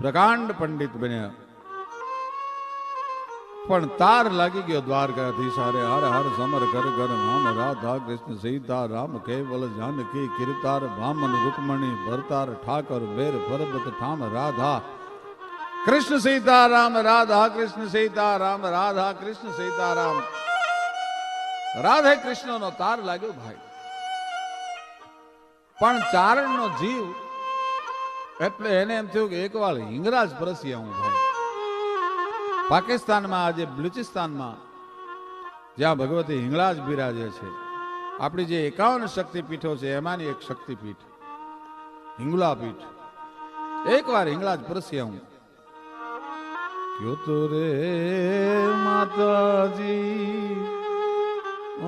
પ્રકાંડ પંડિત બન્યા. પણ તાર લાગી ગયો દ્વારકાધીશ હારે. હર હર સમર કર કર નામ રાધા કૃષ્ણ સીતા રામ કેવલ જાનકી કીર્તાર વામન રૂકમણી ભરતાર ઠાકર બેર પરબત ઠામ રાધા કૃષ્ણ સીતારામ રાધા કૃષ્ણ સીતારામ રાધા કૃષ્ણ સીતારામ. રાધે કૃષ્ણ નો તાર લાગ્યો ભાઈ. પણ ચારણ નો જીવ એટલે એને એમ થયું કે એક વાર હિંગરાજ પરસ્યા હું ભાઈ. પાકિસ્તાનમાં આજે બલુચિસ્તાનમાં જ્યાં ભગવતી હિંગળાજ બિરાજે છે, આપણી જે 51 શક્તિપીઠો છે એમાંની એક શક્તિપીઠ હિંગળા પીઠ. એક વાર હિંગળાજ પરસ્યા હું. ક્યો તો રે માતાજી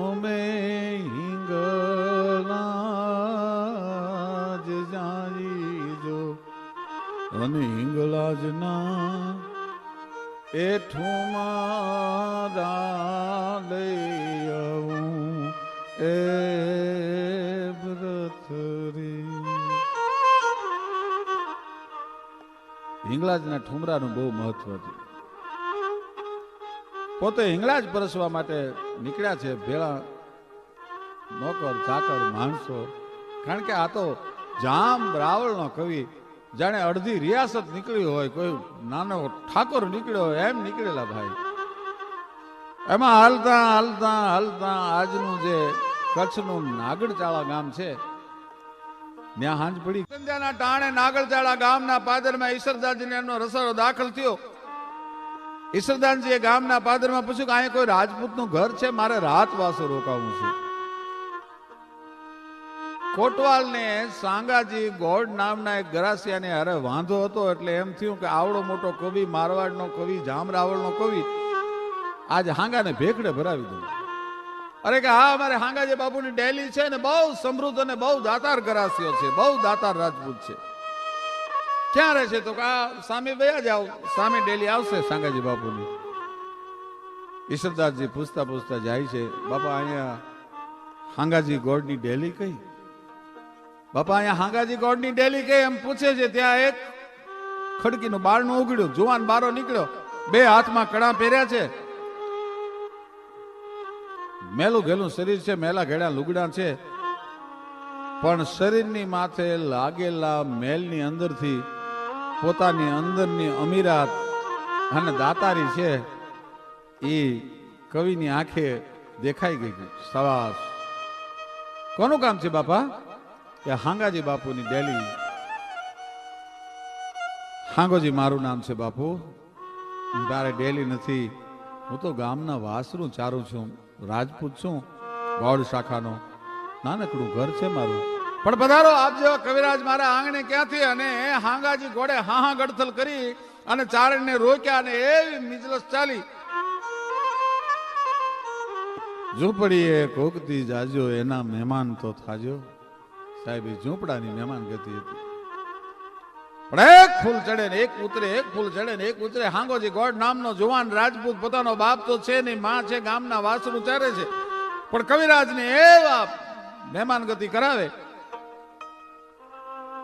ઓમે હિંગળાજ જાઈ જો અને હિંગળાજ ના એઠું મારા લઈ આવું એ વ્રત રે. હિંગળાજના ઠુમરાનું બહુ મહત્વ હતું. પોતે હિંગળાજ પરસવા માટે નીકળ્યા છે ભેળા નોકર ચાકર માણસો. કારણ કે આ તો જામ રાવળનો કવિ, જાણે અડધી રિયાસત નીકળી હોય, કોઈ નાનો ઠાકોર નીકળ્યો હોય એમ નીકળેલા ભાઈ. એમાં હાલતા હાલતા હાલતા આજનું જે કચ્છનું નાગડચાળા ગામ છે ત્યાં હાંજ પડી. સંધ્યાના ટાણે નાગડચાળા ગામના પાદરમાં ઈશ્વરદાસજીને એમનો રસોડો દાખલ થયો. ઈશ્વરદાસજીએ ગામના પાદરમાં પૂછ્યું કે અહીંયા કોઈ રાજપૂતનું ઘર છે, મારે રાત વાસો રોકાવું છે. કોટવાલ ને સાંગાજી ગોડ નામના એક ગરાસિયાને અરે વાંધો હતો એટલે એમ થયું કે આવડો મોટો કવિ, મારવાડનો કવિ, જામરાવળનો કવિ, આજ હાંગાને ભેખડે ભરાવી દઉં. અરે કે હા, અમારે હાંગાજી બાપુની ડેલી છે ને બહુ સમૃદ્ધ અને બહુ દાતાર ગરાસિયો છે, બહુ દાતાર રાજપૂત છે. ક્યાં રહે છે? તો આ સામે વયા જાવ, સામે ડેલી આવશે સાંગાજી બાપુની. ઈશ્વરદાસજી પૂછતા પૂછતા જાય છે, બાપા અહીંયા હાંગાજી ગોડની ડેલી કઈ? બાપા અહીંયા હાંગાજી ગોડની ડેલી કઈ એમ પૂછે છે. ત્યાં એક ખડકીનું બારણું ઉઘડ્યું, જુવાન બારો નીકળ્યો, બે હાથમાં કડા પહેર્યા છે, મેલું ઘેલું શરીર છે, મેલા ઘેડા લુગડા છે, પણ શરીરની માથે લાગેલા મેલની અંદરથી પોતાની અંદરની અમીરાત અને દાતારી છે એ કવિની આંખે દેખાઈ ગઈ. સવાસ કોનું કામ છે બાપા? કે હાંગાજી બાપુની ડેલી. હાંગોજી મારું નામ છે બાપુ, તારે ડેલી નથી, હું તો ગામના વાસરું ચારું છું, રાજપૂત છું, ગોળ શાખાનો, નાનકડું ઘર છે મારું. પણ પધારો આપ જેવા કવિરાજ મારા આંગણે ક્યાંથી? અને હાંગાજી ઘોડે હા ગડથલ કરી અને ચારણને રોક્યા અને એવી મિજલસ ચાલી. ઝૂંપડીએ કોકતી જાજો એના મહેમાન તો થાજો. સાહેબ એ ઝૂંપડાની મહેમાન ગતિ હતી. પણ એક ફૂલ ચડે ને એક ઉતરે, એક ફૂલ ચડે ને એક ઉતરે. હાંગોજી ગોડ નામનો જુવાન રાજપૂત, પોતાનો બાપ તો છે નહીં, માં છે, ગામના વાસરું ચારે છે, પણ કવિરાજને એવા મહેમાન ગતિ કરાવે.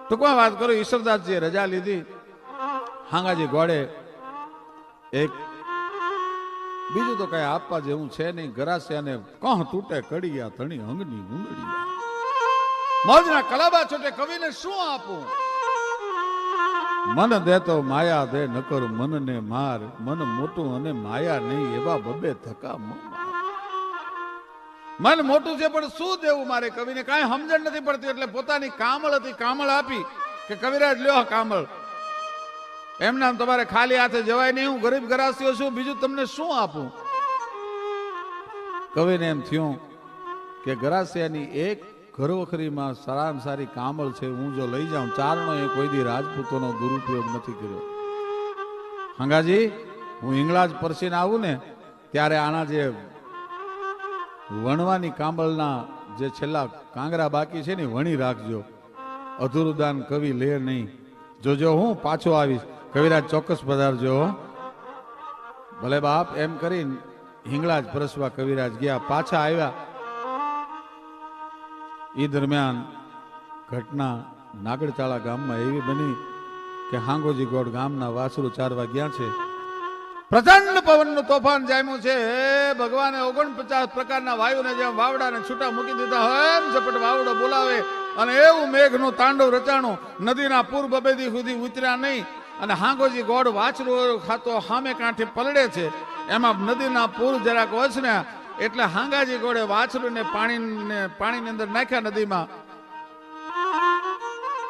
ટૂંકમાં વાત કરું, ઈશ્વરદાસજીએ રજા લીધી. હાંગાજી ગોડે એક બીજું તો કઈ આપવા જેવું છે નહીં, ગરાસિયાને કહ તૂટે કડિયા ધણી અંગની ઉંગડિયા, મોજના કલાબા છૂટે, કવિને શું આપું? મન દેતો માયા દે નકર મનને માર, મન મોટું અને માયા નહીં એવા બબે ધક્કા. મન મોટું છે પણ શું દેવું મારે કવિને? કાંઈ સમજણ નથી પડતી. એટલે પોતાની કામળ હતી, કામળ આપી કે કવિરાજ લ્યો કામળ, એમ નામ તમારે ખાલી હાથે જવાય નહીં, હું ગરીબ ગરાસીઓ છું, બીજું તમને શું આપું? કવિને એમ થયું કે ગરાસિયાની એક ઘરવખરીમાં સારામાં સારી કામળ છે, હું જો લઈ જાઉં. ચારણો એ કોઈ દી રાજપૂતોનો દુરુપયોગ નથી કર્યો. હાંગાજી હું હિંગળાજ પરસીને આવું ને ત્યારે આના જે વણવાની કામળના જે છેલ્લા કાંગરા બાકી છે ને વણી રાખજો, અધૂરું દાન કવિ લે નહીં. જોજો હું પાછો આવીશ, કવિરાજ ચોક્કસ પધારજો. ભલે બાપ એમ કરીને હિંગળાજ પરસવા કવિરાજ ગયા. પાછા આવ્યા એ દરમિયાન ઘટના નાગડચાળા ગામમાં એવી બની કે હાંગોજી ગોળ ગામના વાસરુ ચારવા ગયા છે. પ્રચંડ પવનનું તોફાન જામ્યું છે. ભગવાને 49 પ્રકારના વાયુને જેમ વાવડાને છૂટા મૂકી દીધા હોય એમ ઝપટ વાવડો બોલાવે અને એવું મેઘનું તાંડવ રચાણું. નદીના પૂર બબેદી સુધી ઉતર્યા નહીં અને હાંગોજી ગોળ વાછરું ખાતો સામે કાંઠે પલડે છે. એમાં નદીના પૂર જરાક ઓછન્યા એટલે હાંગાજી ગોળે વાછરુંને પાણીની અંદર નાખ્યા નદીમાં.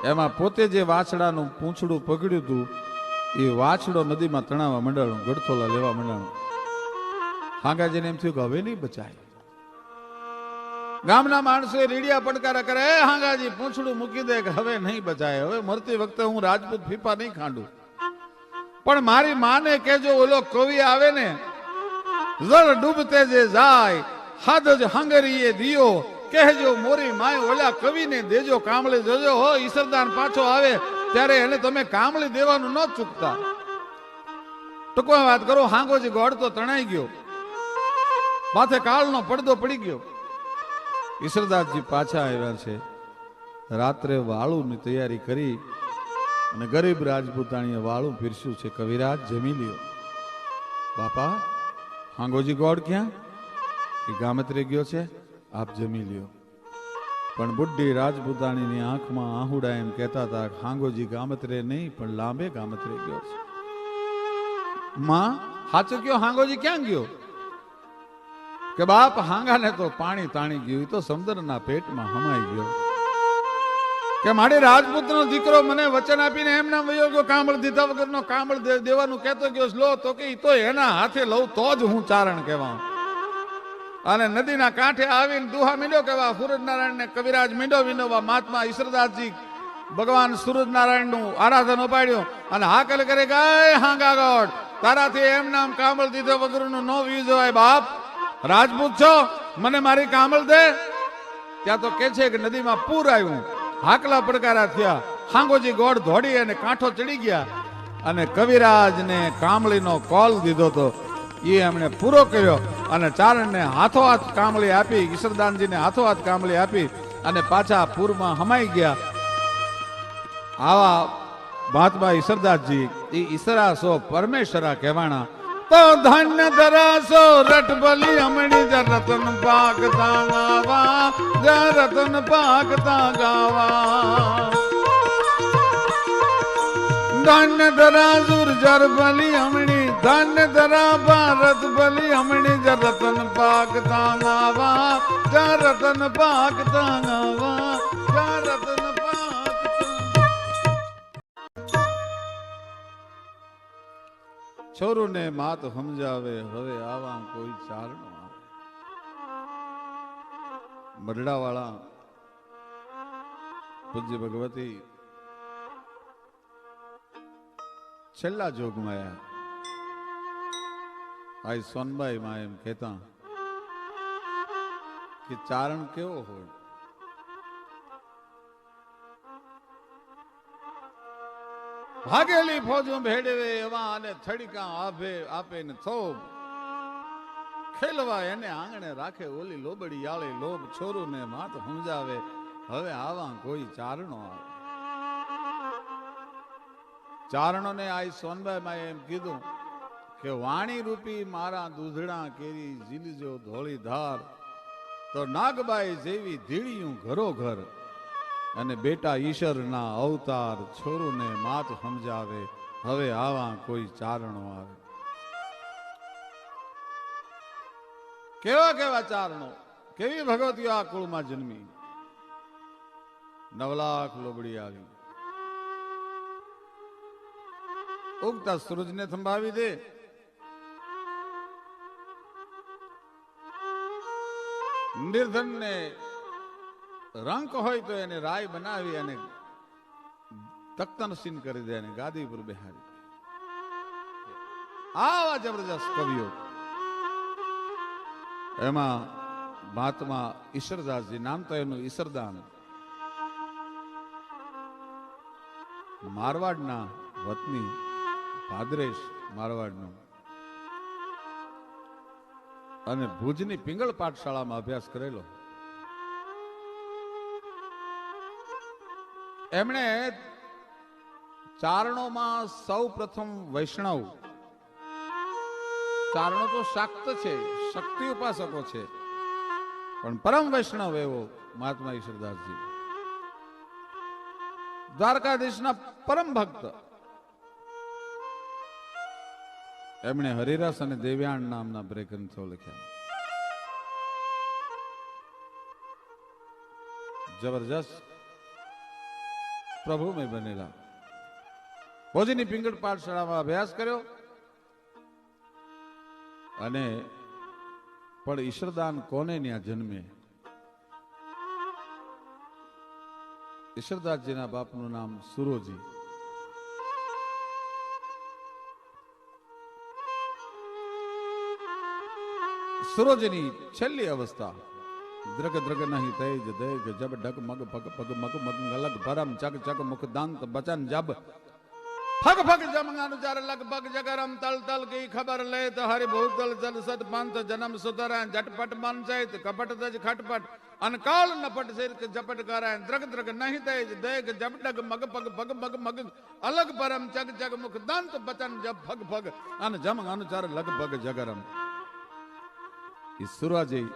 એમાં પોતે જે વાછડાનું પૂંછડું પકડ્યું હતું એ વાછડો નદીમાં તણાવવા મંડાણું, ગડથોલા લેવા મંડાણું. હાંગાજીને એમ થયું કે હવે નહીં બચાય. ગામના માણસોએ રીડિયા પડકારા કરે, હાંગાજી પૂંછડું મૂકી દે કે હવે નહીં બચાય, હવે મરતી વખતે હું રાજપૂત ફીફા નહીં ખાંડું. પણ મારી માને કેજો ઓલો કવિ આવે ને, જળ ડૂબતે જે જાય હાદ જ હાંગરીએ દિયો, કહેજો મોરી માય ઓલા કવિને દેજો કામળી જોજો હો. ઈસરદાન પાછો આવે ત્યારે એને તમે કામળી દેવાનું ન ચૂકતા. ટૂંકમાં વાત કરો, હાંગોજી ગોળ તો તણાઈ ગયો, માથે કાળનો પડદો પડી ગયો. ઈસરદાસજી પાછા આવ્યા છે. રાત્રે વાળુની તૈયારી કરી અને ગરીબ રાજપૂતાણીએ વાળું પીરસ્યું છે. કવિરાજ જમી લ્યો. બાપા હાંગોજી ગોળ ક્યાં? એ ગામત્રે ગયો છે, આપ જમી લ્યો. પણ બુઢી રાજપૂતાણીની આંખમાં આહુડા એમ કહેતા હતા, હાંગોજી ગામત્રે નહીં પણ લાંબે ગામત્રે ગયો છે. માં સાચું કયો, હાંગોજી ક્યાં ગયો? કે બાપ હાંગાને તો પાણી તાણી ગયું, તો સમુદ્રના પેટમાં હમાઈ ગયો. કે મારી રાજપૂતનો દીકરો મને વચન આપીને એમ નામ વયો ગયો, કામળ દીધા વગરનો કામળ દેવાનું કહેતો ગયો. લો તો કે તો એના હાથે લઉં તો જ હું ચારણ કહેવા. અને નદીના કાંઠે આવીને દુહા મીંડો કહેવા. સૂરજનારાયણ ને કવિરાજ મીંડો વિનોવા. મહાત્મા ઈશ્વરદાસજી ભગવાન સૂરજનારાયણ નું આરાધન ઉપાડ્યું અને હાકલ કરે, ગાય હાંગા ગોળ તારાથી એમ નામ કામળ દીધા વગરનું નો વી જવાય. બાપ રાજપૂત છો, મને મારી કામળ દે. ત્યાં તો કે છે કે નદીમાં પૂર આવ્યું, હાકલા પડકારા થયા. હાંગોજી ગોળ ધોડી અને કાંઠો ચડી ગયા અને કવિરાજને કામળીનો કોલ દીધો તો એ એમણે પૂરો કર્યો અને ચારણને હાથોહાથ કામળી આપી, ઈશ્વરદાનજીને હાથોહાથ કામળી આપી અને પાછા પૂરમાં હમાઈ ગયા. આવા મહાત્મા ઈશ્વરદાસજી એ ઈશ્વરાસો પરમેશ્વરા કહેવાના. તો ધન્ય ધરાસો રટબલી હમણી જ રતન પાકતા ગાવા, જ રતન પાકતા ગાવા. ધન્ય ધરા સુરજર બલી હમણી, ધન્ય ધરા ભારત બલી હમણી જ રતન પાકતા ગાવા, જ રતન પાકતા ગાવા, જ રતન પાકતા. છોરુને માત સમજાવે હવે આવા કોઈ ચારણો આવે. મરડા વાળા પૂજ્ય ભગવતી છેલ્લા જોગમાં આ સોનબાઈ માં એમ કહેતા કે ચારણ કેવો હોય. ભાગેલી ફોજો ભેડવે એવા અને થડીકા આપે ને થોપ ખેલવા એને આંગણે રાખે ઓલી લોબડી આળે લોભ. છોરું ને માત સમજાવે હવે આવા કોઈ ચારણો આવે. ચારણોને આ સોનબાઈ માં એમ કીધું કે વાણી રૂપી મારા દૂધડા કેરી ઝીલજો ધોળી ધાર, તો નાગબાઈ જેવી ધીળિયું ઘરો ઘર અને બેટા ઈશ્વરના અવતાર. છોરુને માત સમજાવે હવે આવા કોઈ ચારણો આવે. કેવા કેવા ચારણો, કેવી ભગવતીઓ આ કુળમાં જન્મી. 9 લાખ લોબડી આવી. ઉગતા સૂરજને થંભાવી દે, નિર્ધન ને રંક હોય તો એને રાય બનાવી અને તખ્તનસીન કરી દે અને ગાદી પર બેહારી. આવા જબરજસ્ત કવિઓ. એમાં મહાત્મા ઈશ્વરદાસજી, નામ તો એનું ઈશ્વરદાન, મારવાડના વતની, ભાદરેશ મારવાડનું, અને ભુજની પિંગળ પાઠશાળામાં અભ્યાસ કરેલો. એમણે ચારણોમાં સૌ પ્રથમ વૈષ્ણવ. ચારણો તો શાક્ત છે, શક્તિ ઉપાસકો છે, પણ પરમ વૈષ્ણવ એવો મહાત્મા ઈશ્વરદાસજી, દ્વારકાધીશના પરમ ભક્ત. એમણે હરિરસ અને દેવ્યાણ નામના બે ગ્રંથો લખ્યા. જબરજસ્ત પ્રભુમય બનેલા. ભોજીની પિંગળ પાઠશાળામાં અભ્યાસ કર્યો અને પણ ઈશ્વરદાન કોને ત્યાં જન્મે? ઈશ્વરદાસજીના બાપનું નામ સુરોજી. સુરોજીની છેલ્લી અવસ્થા દ્રગ દ્રગ નહીં તેજ દેગ જબ ડગ મગ પગ પગ મગ મગ ગલગ ભરમ ચગ ચગ મુખ દાંત બચન જબ ફગ ફગ જમગાનું ચાર લગભગ જગરમ તલ તલ કી ખબર લે તો હરિ ભૂતલ જલ સત પાંત જન્મ સુતરા ઝટપટ મન ચૈત કપટ દજ ખટપટ અનકાલ નપટ સિર ઝપટ કરાય દ્રગ દ્રગ નહીં તેજ દેગ જબ ડગ મગ પગ પગ મગ મગ અલગ પરમ ચગ ચગ મુખ દાંત બચન જબ ફગ ફગ અન જમગાનું ચાર લગભગ જગરમ. ઈશ્વરાજી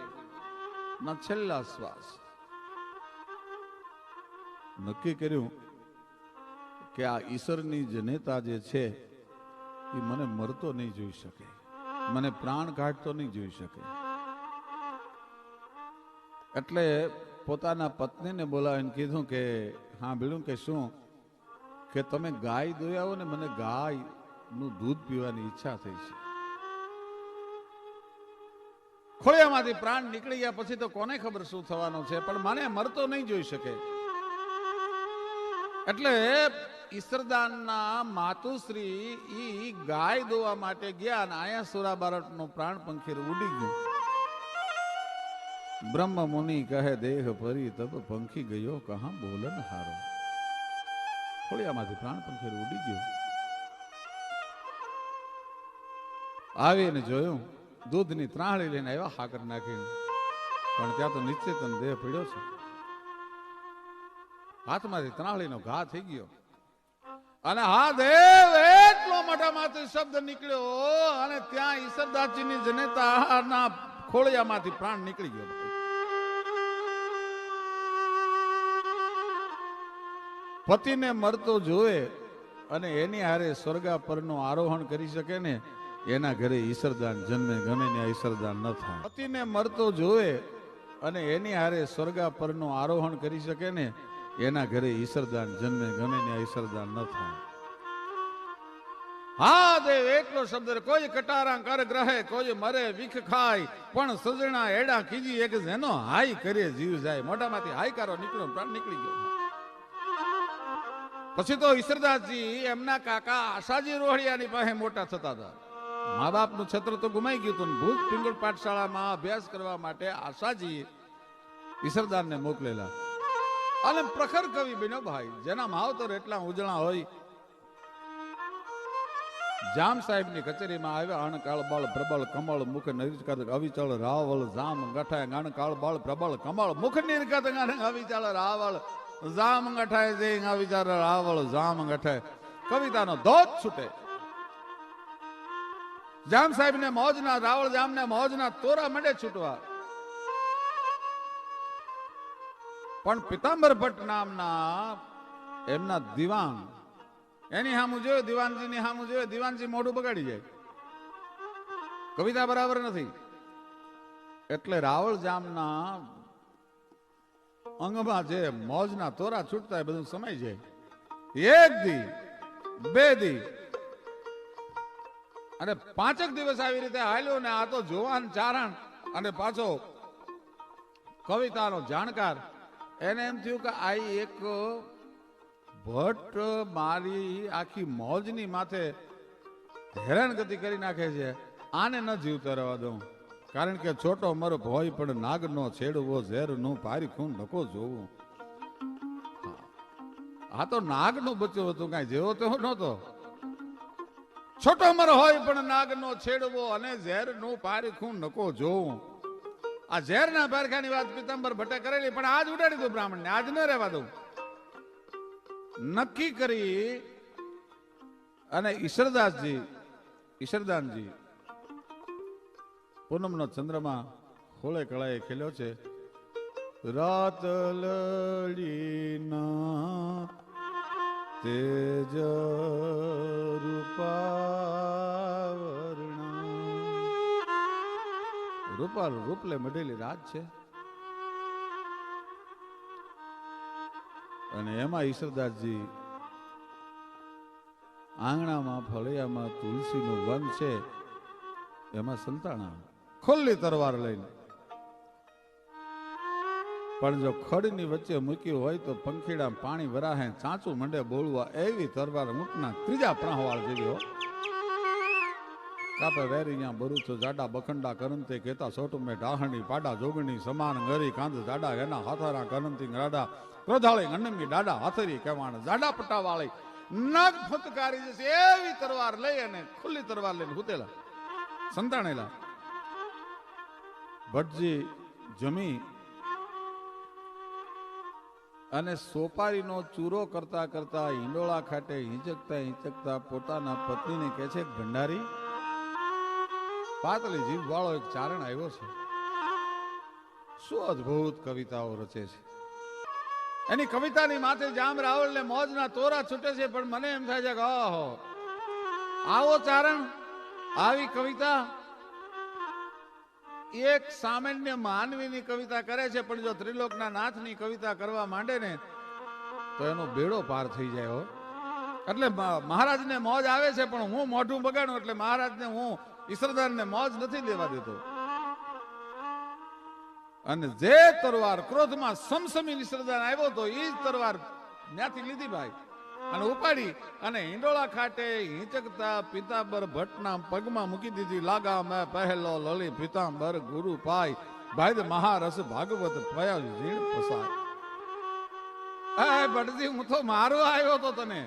ના છેલ્લા શ્વાસ નક્કી કર્યું કે આ ઈશ્વરની જનેતા જે છે એ મને મરતો નહીં જોઈ શકે, મને પ્રાણ કાઢતો નહીં જોઈ શકે. એટલે પોતાના પત્નીને બોલાવીને કીધું કે હા ભીડું કે શું કે તમે ગાય દોયાવો ને, મને ગાય નું દૂધ પીવાની ઈચ્છા થઈ છે. ખોળિયામાંથી પ્રાણ નીકળી ગયા પછી તો કોને ખબર શું થવાનું છે, પણ મને મરતો નહીં જોઈ શકે. એટલે ઈશ્વરદાનના માતુશ્રી ઈ ગાય દોવા માટે ગયા અને આયા સુરા બાળકનો પ્રાણ પંખીર ઉડી ગયો. બ્રહ્મ મુનિ કહે દેહ પરી તબ પંખી ગયો કહા બોલન હારો. ખોળિયામાંથી પ્રાણ પંખીર ઉડી ગયો. આવીને જોયું દૂધની ત્રાહળી લઈને આવ્યા હાકર નાખીને, પણ ત્યાં તો નિશ્ચેતન દેહ પડ્યો છે. હાથમાંથી ત્રાહળીનો ઘા થઈ ગયો અને હા દેવ એટલો મોટામાંથી શબ્દ નીકળ્યો અને ત્યાં ઈશ્વરદાસજીની જનેતાના ખોળિયામાંથી પ્રાણ નીકળી ગયો. પતિને મરતો જોવે અને એની હારે સ્વર્ગા પરનું આરોહણ કરી શકે ને, એના ઘરે ઈશ્વરદાન જન્મે, ગમે ને ઈશ્વરદાન ન થાય. પતિને મરતો જોવે અને એની હારે સ્વર્ગા પરનું આરોહણ કરી શકે ને, એના ઘરે ઈશ્વરદાન જન્મે, ગમે ને ઈશ્વરદાન ન થાય. હા દેવ એટલો શબ્દ. કોઈ કટારા કર ગ્રહે, કોઈ મરે વિખ ખાય, પણ સજણા એડા કીજી એક જેનો હાઈ કરે જીવ જાય. મોઢામાંથી હાઈકારો નીકળ્યો, પ્રાણ નીકળી ગયો. પછી તો ઈશ્વરદાસજી એમના કાકા આશાજી રોહડિયાની પાસે મોટા થતા હતા. મા બાપનું છત્ર તો ગુમાઈ ગયું હતું. ભૂત પિંગળ પાઠશાળામાં અભ્યાસ કરવા માટે આશાજી ઈશ્વરદાનને મોકલેલા અને પ્રખર કવિ બન્યો ભાઈ, જેના માવતર એટલા ઉજળા હોય. જામ સાહેબની કચેરીમાં આવ્યા. અણકાળ બળ પ્રબળ કમળ મુખ નિર્કત અવિચળ રાવળ જામ ગઠાય. અણકાળ બળ પ્રબળ કમળ મુખ નિર્કત અવિચળ રાવળ જામ ગઠાય. જે અવિચળ રાવળ જામ ગઠાય. કવિતાનો ધોધ છૂટે. જામ સાહેબ ને મોજના, રાવળ જામ ને મોજના તોરા મંડે છૂટવા. પણ પિતાંબર ભટ્ટ નામના એમના દિવાન, એની હામું જોયું, દિવાનજી ની હામું જોયું, દિવાનજી મોઢું બગાડી જાય. કવિતા બરાબર નથી. એટલે રાવળ જામના અંગમાં જે મોજના તોરા છૂટતા એ બધું સમાઈ જાય. એક દી, બે દી અને 5 દિવસ આવી રીતે હાલ્યો ને. આ તો જોવાન ચારણ અને પાછો કવિતાનો જાણકાર. એને એમ થયું કે આ એક ભટ્ટ મારી આખી મોજની માથે હેરાનગતિ કરી નાખે છે, આને ન જીવતા રહેવા દઉં. કારણ કે છોટો મરપ હોય પણ નાગનો છેડવો, ઝેરનું પારીખું નકો જોવું. આ તો નાગનું બચ્ચું હતું, કાંઈ જેવો તેવો નહોતો. છોટો મર હોય પણ નાગનો છેડવો અને ઝેરનું પારીખું નકો જોવું. આ ઝેરના પારખાની વાત પિતાંબર ભટ્ટે કરેલી, પણ આજ ઉડાડી દઉં બ્રાહ્મણને, આજ ન રહેવા દઉં. નક્કી કરી અને ઈશ્વરદાનજી પૂનમનો ચંદ્રમા હોળે કળાએ ખેલ્યો છે. રાત લડીના તેજ રૂપાલ રૂપલે મઢેલી રાત છે. અને એમાં ઈશ્વરદાસજી આંગણામાં ફળિયામાં તુલસીનું વન છે, એમાં સંતાણા ખુલ્લી તરવાર લઈને, પણ જો ખડની વચ્ચે મૂક્યું હોય તો પંખીડા પાણી વરાહે ચાંચું મંડે બોલવા એવી તરવાર ઊંટના ત્રીજા પ્રાહવાળ જેવી હો. કાપે વેરીયા બરુચો જાડા બખંડા કરંતે કેતા સોટું મેં ડાહણી પાડા જોગણી સમાન ગરી કાંદ જાડા એના હાથારા કરંતી રાડા ક્રોધાળી અન્નમી દાડા હાથરી કહેવાણ જાડા પટ્ટાવાળી નગ ફટકારી જશે એવી તરવાર લઈ અને ખુલ્લી તરવાર લઈને હુતેલા સંતાણેલા. ભટજી જમી અને સોપારીનો ચૂરો કરતા કરતા ઈંડોળા ખાટે હિંચકતા પોતાના પત્નીને કહે છે, ભંડારી પાતળી જીભ વાળો એક ચારણ આવ્યો છે, શું અદ્ભુત કવિતાઓ રચે છે. એની કવિતાની માથે જામ રાવળ ને મોજના તોરા છૂટે છે, પણ મને એમ થાય છે કે ઓહો આવો ચારણ, આવી કવિતા એક સામાન્ય માનવીની કવિતા કરે છે, પણ જો ત્રિલોકના નાથની કવિતા કરવા માંડે ને તો એનો બેડો પાર થઈ જાય હો. એટલે મહારાજને મોજ આવે છે, પણ હું મોઢું બગાડું એટલે મહારાજને હું ઈશ્વરદાનને મોજ નથી લેવા દેતો. અને જે તરવાર ક્રોધમાં સમસમી ઈશ્વરદાન આવ્યો તો એ જ તરવાર ત્યાંથી લીધી ભાઈ અને ઉપાડી અને હિંડોળા ખાટે હિંચકતા પિતાંબર ભટ્ટના પગમાં મૂકી દીધી. લાગા મેં પહેલો લલી પિતાંબર ગુરુ પાય ભાઈ મહારસ ભાગવત પયા ઝીણ પસાય. ભટજી હું તો મારો આવ્યો તો તને,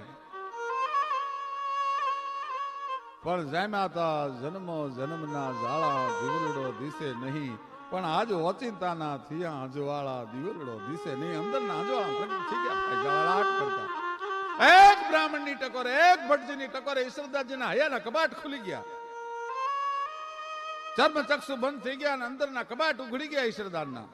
પણ જામ્યા તા જન્મો જન્મના જાળા દિવલડો દિશે નહીં, પણ આજ ઓચિંતાના થયા અજવાળા દિવલડો દિશે નહીં. અંદરના અજવાળા પ્રગટ થઈ ગયા જળાટ કરતા. એક બ્રાહ્મણની ટકોરે એક ભટજીની ટકોરે ઈશ્વરદાસજીના હૈયાના કબાટ ખુલી ગયા, ચર્મ ચક્ષુ બંધ થઈ ગયા અને અંદરના કબાટ ઉઘડી ગયા ઈશ્વરદાનના.